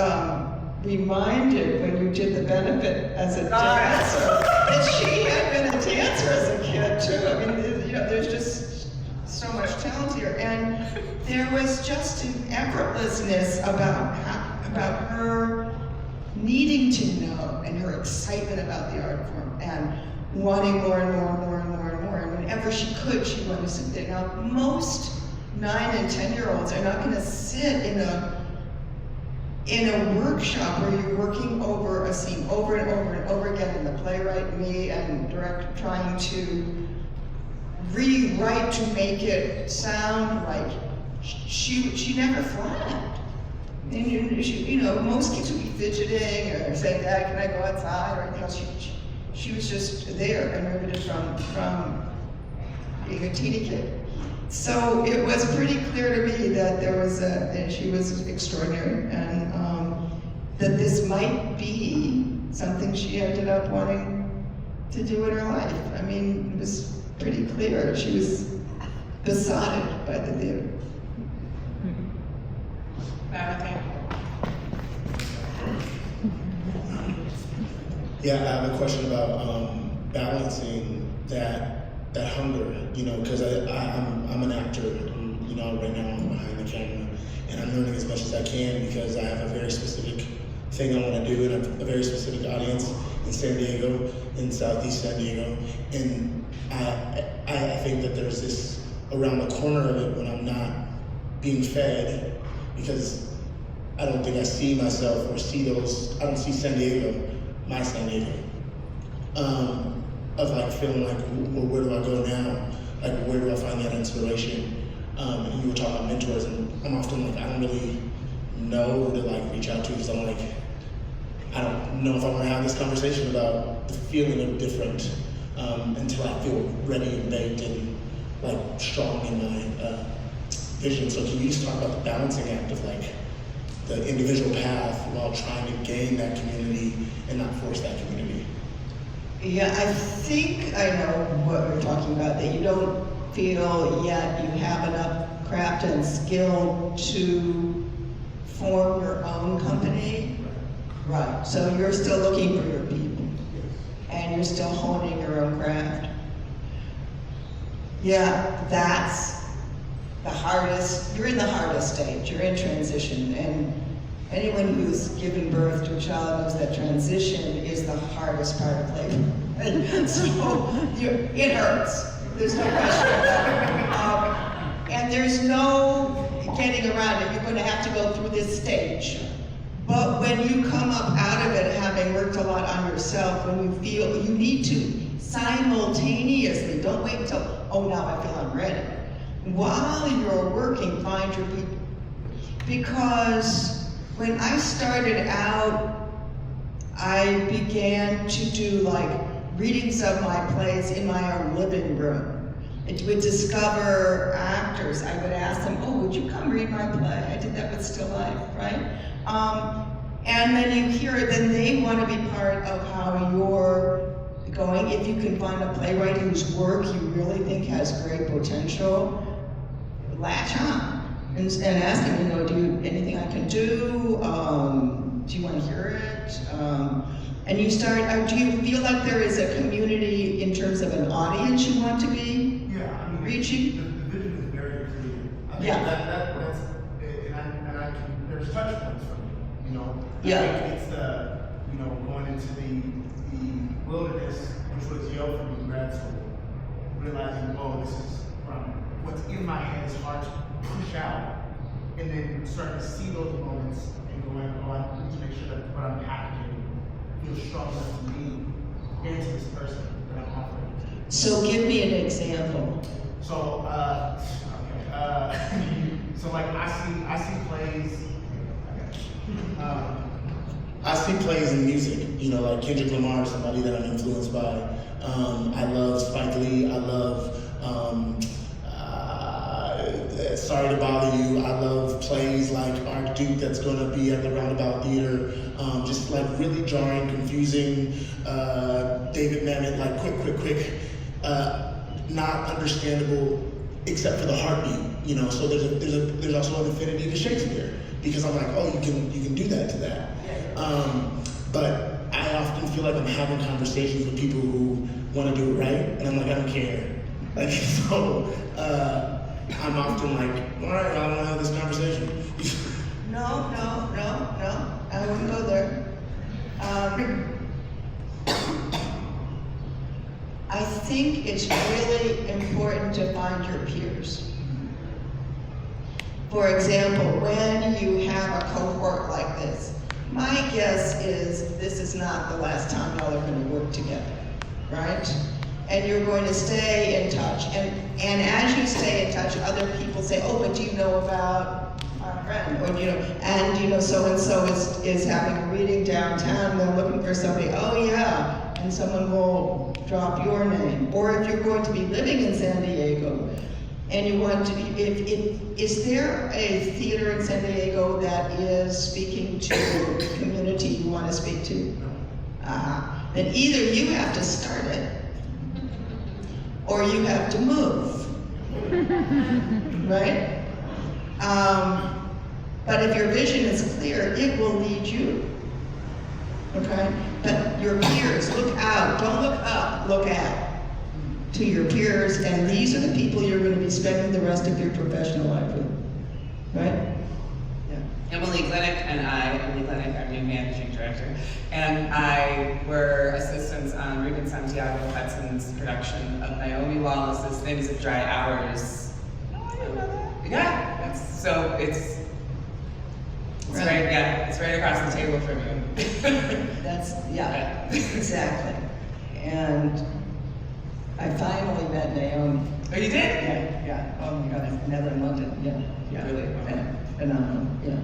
reminded when you did the benefit as a dancer that she had been a dancer as a kid too. I mean, there's just so much talent here, and there was just an effortlessness about her needing to know, and her excitement about the art form, and wanting more and more and more and more and more. And whenever she could, she wanted to sit there. Now, most 9 and 10-year-olds are not going to sit in a workshop where you're working over a scene over and over and over again, and the playwright, me, and director trying to rewrite to make it sound right. She never flagged. And most kids would be fidgeting or saying, "Dad, can I go outside?" or anything else. She was just there and riveted from being a teeny kid. So it was pretty clear to me that she was extraordinary, and that this might be something she ended up wanting to do in her life. I mean, it was pretty clear. She was besotted by the theater. Yeah, I have a question about balancing that hunger, because I'm an actor, and, right now I'm behind the camera, and I'm learning as much as I can because I have a very specific thing I want to do and a very specific audience in San Diego, in Southeast San Diego, and I think that there's this around the corner of it when I'm not being fed, because I don't think I see myself or I don't see San Diego, my San Diego, of like feeling like, well, where do I go now? Like, where do I find that inspiration? And you were talking about mentors, and I'm often like, I don't really know who to like reach out to, because I'm like, I don't know if I want to have this conversation about the feeling of different until I feel ready and baked and like strong in my vision. So can you just talk about the balancing act of like the individual path while trying to gain that community and not force that community? Yeah, I think I know what we're talking about, that you don't feel yet you have enough craft and skill to form your own company. Right, so you're still looking for your people. and you're still honing your own craft. Yeah, that's the hardest, you're in the hardest stage, you're in transition, and anyone who's given birth to a child knows that transition is the hardest part of labor. So it hurts, there's no question about it. And there's no getting around it, you're going to have to go through this stage. But when you come up out of it having worked a lot on yourself, when you feel you need to simultaneously, don't wait until, oh now I feel I'm ready. While you're working, find your people. Because when I started out, I began to do like readings of my plays in my own living room. I would discover actors. I would ask them, oh, would you come read my play? I did that with Still Life, right? And then you hear it, then they want to be part of how you're going. If you can find a playwright whose work you really think has great potential, latch on and ask them, you know, anything I can do? Do you want to hear it? And you start, do you feel like there is a community in terms of an audience you want to be reaching? The vision is very clear. I think Yeah. that's and I can, there's touch points for me, you know. Yeah. I think it's the, you know, going into the wilderness, which was Yale for me in grad school, realizing, oh, this is from what's in my head is hard to push out, and then starting to see those moments and going, oh, I need to make sure that what I'm packaging feels strong enough to me and to this person that I'm offering it to. So give me an example. So, so like I see plays. I see plays in music, you know, like Kendrick Lamar, somebody that I'm influenced by. I love Spike Lee. I love Sorry to Bother You. I love plays like Archduke that's going to be at the Roundabout Theater. Just like really jarring, confusing. David Mamet, like quick. Not understandable except for the heartbeat, you know. So there's also an affinity to Shakespeare because I'm like, oh, you can do that to that. But I often feel like I'm having conversations with people who want to do it right, and I'm like, I don't care. Like, so I'm often like, all right, I want to have this conversation. No, I wouldn't go there. I think it's really important to find your peers. For example, when you have a cohort like this, my guess is this is not the last time y'all are going to work together, right? And you're going to stay in touch. And as you stay in touch, other people say, oh, but do you know about our friend? Or, you know, and you know, so-and-so is having a reading downtown, they're looking for somebody, oh yeah, and someone will drop your name. Or if you're going to be living in San Diego, and you want to, is there a theater in San Diego that is speaking to the community you want to speak to? Then either you have to start it, or you have to move, right? But if your vision is clear, it will lead you, okay? But your peers, look out, don't look up, look out to your peers, and these are the people you're going to be spending the rest of your professional life with, right? Yeah. Emily Glenick, our new managing director, and I were assistants on Ruben Santiago Hudson's production of Naomi Wallace's Things of Dry Hours. Oh, I didn't know that. Yeah, it's right across the table from you. Yeah, exactly. And I finally met Naomi. Oh, you did? Yeah. Oh my God, I've never in London. Yeah. Really? Phenomenal. Yeah.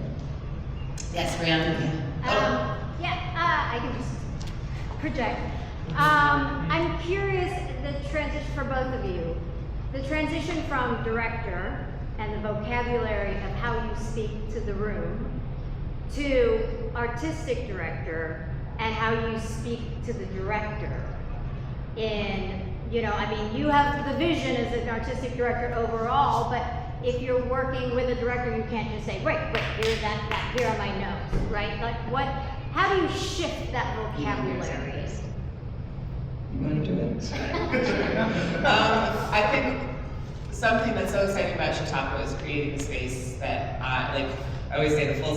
Yes, Brianna. I can just project. I'm curious, the transition for both of you, the transition from director and the vocabulary of how you speak to the room to artistic director and how you speak to the director. You have the vision as an artistic director overall, but if you're working with a director, you can't just say, wait, here's that, here are my notes, right? Like how do you shift that vocabulary? You want to do it? I think something that's so exciting about Chautauqua is creating a space that, I always say, the full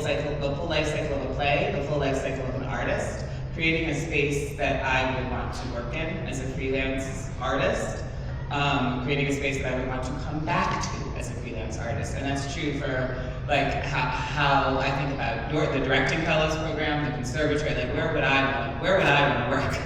life cycle of a play, the full life cycle of an artist, creating a space that I would want to work in as a freelance artist, creating a space that I would want to come back to as a freelance artist. And that's true for how I think about the Directing Fellows program, the conservatory, where would I want to work?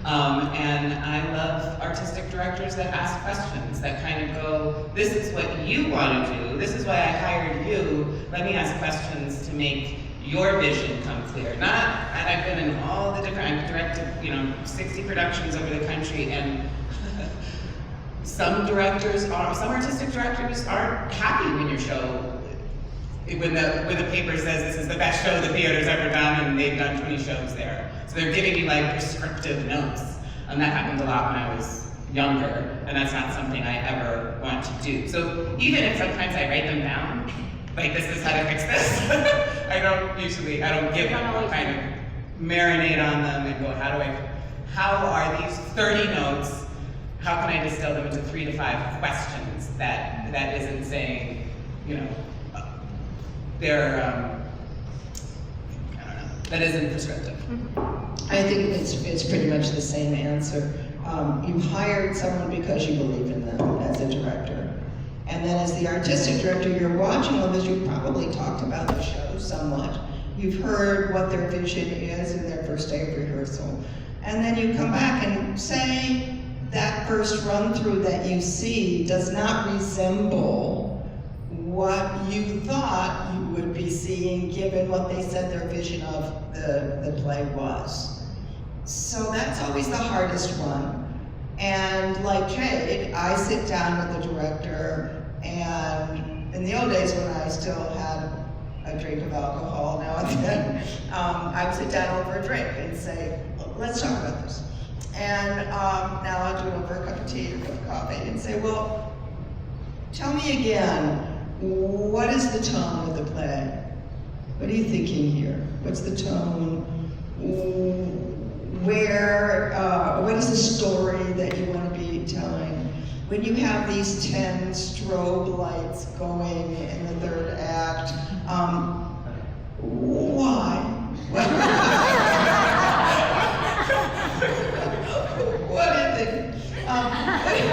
And I love artistic directors that ask questions, that kind of go, this is what you want to do, this is why I hired you, let me ask questions to make your vision come clear. And I've been in all the different, I've directed, 60 productions over the country, and some artistic directors aren't happy when your show, when the paper says this is the best show the theater's ever done, and they've done 20 shows there. So they're giving you prescriptive notes. And that happened a lot when I was younger, and that's not something I ever want to do. So even if sometimes I write them down, this is how to fix this, I don't give them, I'll kind of marinate on them and go, how are these 30 notes, how can I distill them into 3 to 5 questions that isn't saying, that isn't prescriptive. I think it's pretty much the same answer. You hired someone because you believe in them as a director. And then as the artistic director, you're watching all this, you've probably talked about the show somewhat. You've heard what their vision is in their first day of rehearsal. And then you come back and say that first run through that you see does not resemble what you thought you would be seeing given what they said their vision of the play was. So that's always the hardest one. And like Jade, I sit down with the director, and in the old days when I still had a drink of alcohol now and then, I would sit down over a drink and say, let's talk about this. And now I'll do it over a cup of tea or a cup of coffee and say, well, tell me again, what is the tone of the play? What are you thinking here? What's the tone? What is the story that you want to be telling? When you have these 10 strobe lights going in the third act, why? What is it?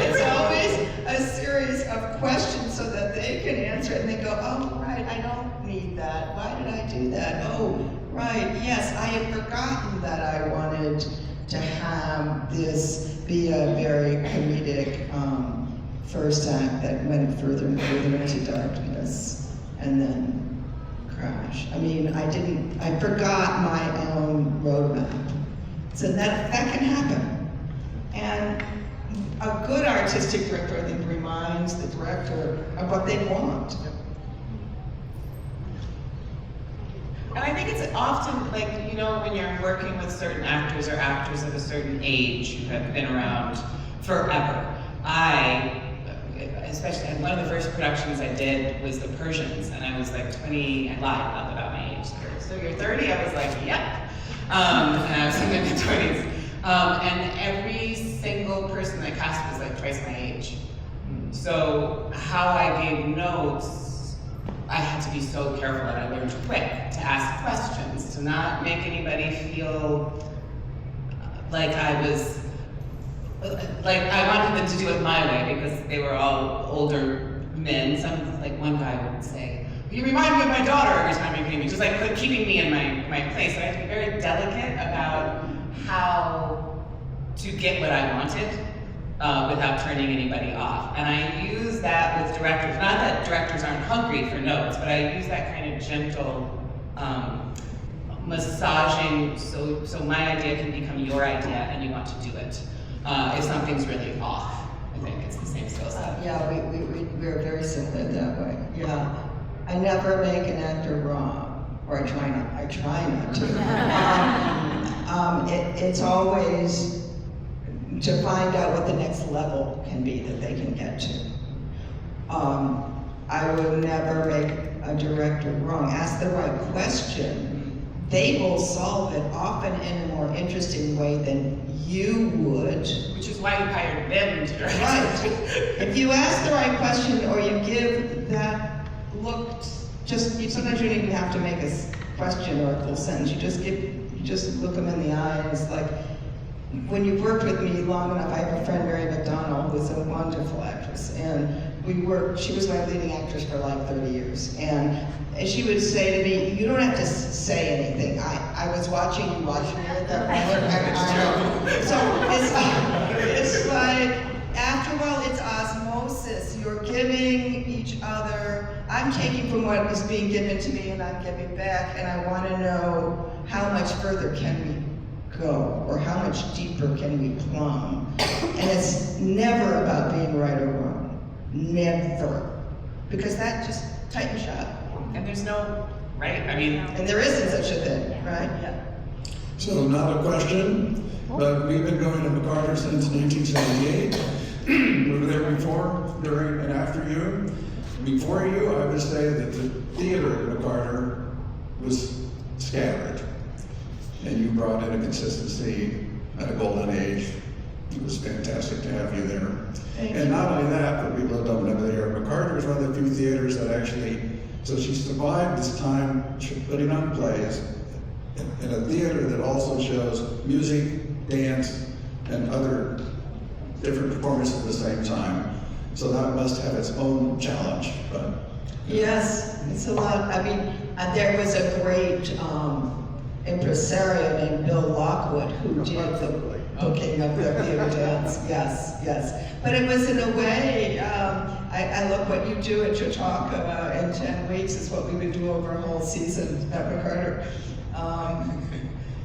It's always a series of questions so that they can answer it and they go, oh, right, I don't need that. Why did I do that? Oh, right, yes, I had forgotten that I wanted to have this be a very comedic first act that went further and further into darkness and then crash. I mean, I forgot my own roadmap. So that can happen. And a good artistic director, I think, reminds the director of what they want. And I think it's often when you're working with certain actors or actors of a certain age who have been around forever. Especially one of the first productions I did was The Persians, and I was 20, I lied about my age. So you're 30? I was yep. And I was in my 20s. And every single person I cast was twice my age. So how I gave notes, I had to be so careful, and I learned quick to ask questions, to not make anybody feel like I was, I wanted them to do it my way because they were all older men. One guy would say, you remind me of my daughter every time you came in, just keeping me in my place. So I had to be very delicate about how to get what I wanted without turning anybody off. And I use that with directors, not that directors aren't hungry for notes, but I use that kind of gentle massaging so my idea can become your idea and you want to do it. If something's really off, I think it's the same skill set. Yeah, we're very similar that way. Yeah, I never make an actor wrong, or I try not to. It's always to find out what the next level can be that they can get to. I would never make a director wrong. Ask the right question, they will solve it often in a more interesting way than you would. Which is why you hired them to direct. Right. If you ask the right question or you give that look, sometimes you don't even have to make a question or a full sentence. You just look them in the eye, and it's like, when you've worked with me long enough, I have a friend, Mary McDonald, who's a wonderful actress, and she was my leading actress for like 30 years, and she would say to me, you don't have to say anything. I was watching you at that moment. So it's like, after a while, it's osmosis. You're giving each other, I'm taking from what is being given to me and I'm giving back, and I want to know how much further can we go, or how much deeper can we plumb. And it's never about being right or wrong. Never. Because that just tightens you up. And there's no, right? I mean, And there isn't such a thing, right? yeah. So not a question, but we've been going to MacArthur since 1978. We were there before, during, and after you. Before you, I would say that the theater at MacArthur was scattered. And you brought in a consistency at a golden age. It was fantastic to have you there. And not only that, for people that don't know there, MacArthur is one of the few theaters that actually, so she survived this time putting on plays in a theater that also shows music, dance, and other different performances at the same time. So that must have its own challenge, but. Yes, it's a lot. I mean, there was a great impresario named Bill Lockwood who did the booking of the theater dance. Yes, yes. But it was in a way, I love what you do at Chautauqua in 10 weeks is what we would do over a whole season at MacArthur.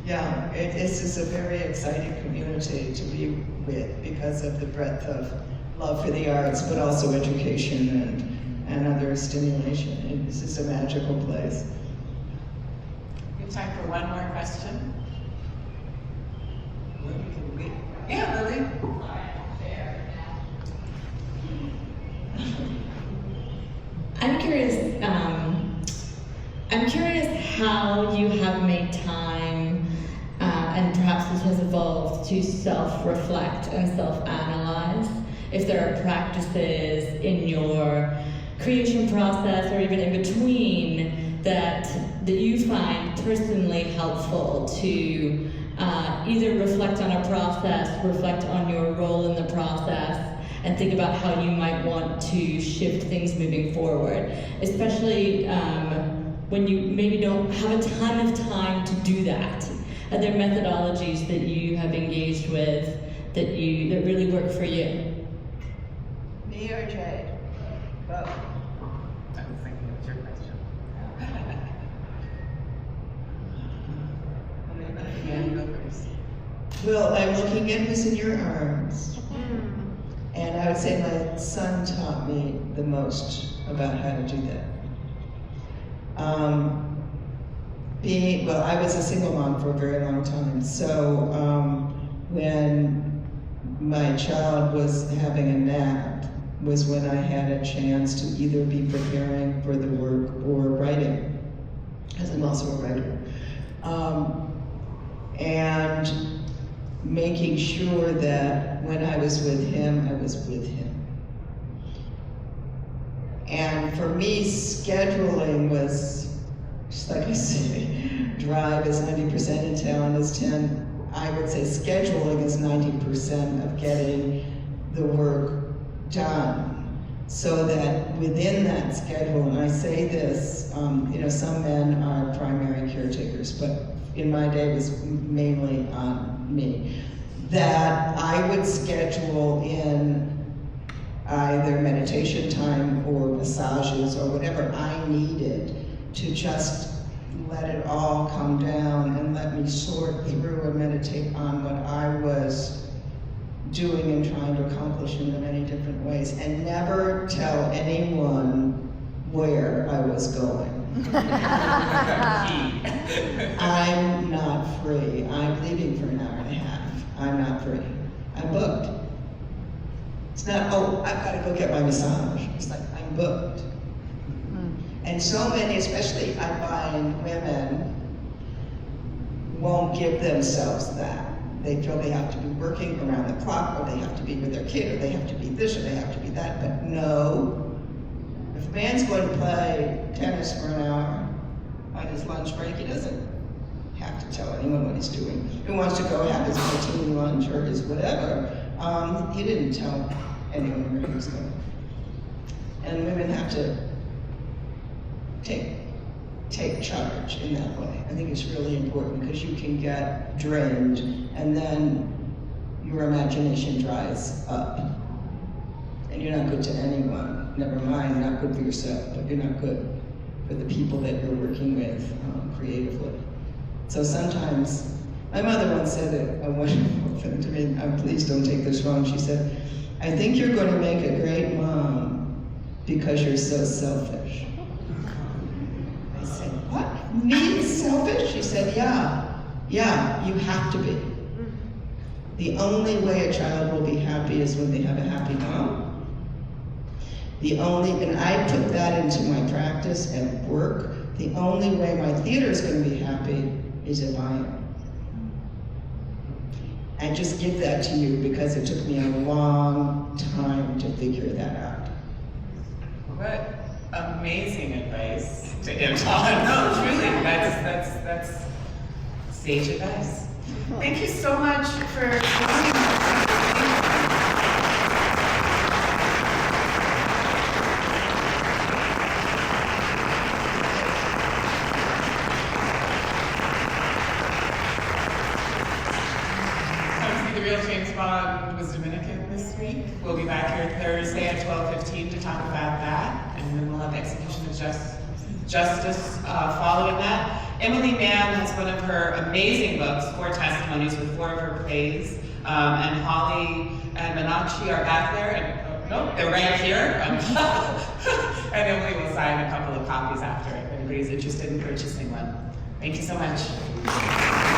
Yeah, it's just a very exciting community to be with because of the breadth of love for the arts, but also education and other stimulation. This is a magical place. We have time for one more question. Lily, can we? Yeah, Lily. I'm curious how you have made time, and perhaps this has evolved, to self-reflect and self-analyze. If there are practices in your creation process or even in between that you find personally helpful to either reflect on a process, reflect on your role in the process, and think about how you might want to shift things moving forward, especially when you maybe don't have a ton of time to do that. Are there methodologies that you have engaged with that really work for you? Me or Jade? Both. I was thinking it was your question. Well, I'm looking at this in your arms. And I would say my son taught me the most about how to do that. I was a single mom for a very long time, so when my child was having a nap was when I had a chance to either be preparing for the work or writing, because I'm also a writer. And making sure that when I was with him, I was with him. And for me, scheduling was, just like I say, drive is 90% and talent is 10. I would say scheduling is 90% of getting the work done. So that within that schedule, and I say this, some men are primary caretakers, but in my day it was mainly on me, that I would schedule in either meditation time or massages or whatever I needed to just let it all come down and let me sort through and meditate on what I was doing and trying to accomplish in the many different ways, and never tell anyone where I was going. I'm not free. I'm leaving for an hour and a half. I'm not free. I'm booked. It's not, oh, I've got to go get my massage. It's like, I'm booked. And so many, especially I find women, won't give themselves that. They feel they have to be working around the clock, or they have to be with their kid, or they have to be this, or they have to be that. But no, if a man's going to play tennis for an hour on his lunch break, he doesn't have to tell anyone what he's doing. If he wants to go have his protein lunch or his whatever, he didn't tell anyone where he was going. And women have to take charge in that way. I think it's really important because you can get drained and then your imagination dries up. And you're not good to anyone. Never mind, not good for yourself, but you're not good for the people that you're working with creatively. So sometimes, my mother once said a wonderful thing to me, please don't take this wrong. She said, I think you're going to make a great mom because you're so selfish. I said, what? Me selfish? She said, yeah, you have to be. The only way a child will be happy is when they have a happy mom. And I put that into my practice at work. The only way my theater is going to be happy is if I am. I just give that to you because it took me a long time to figure that out. What amazing advice to end on. No, truly, that's sage advice. Thank you so much for joining us. Bond was Dominican this week. We'll be back here Thursday at 12:15 to talk about that, and then we'll have execution of justice following that. Emily Mann has one of her amazing books, 4 Testimonies, with 4 of her plays, and Holly and Meenakshi are back there, and nope, they're right here. And Emily will sign a couple of copies after if anybody's interested in purchasing one. Thank you so much.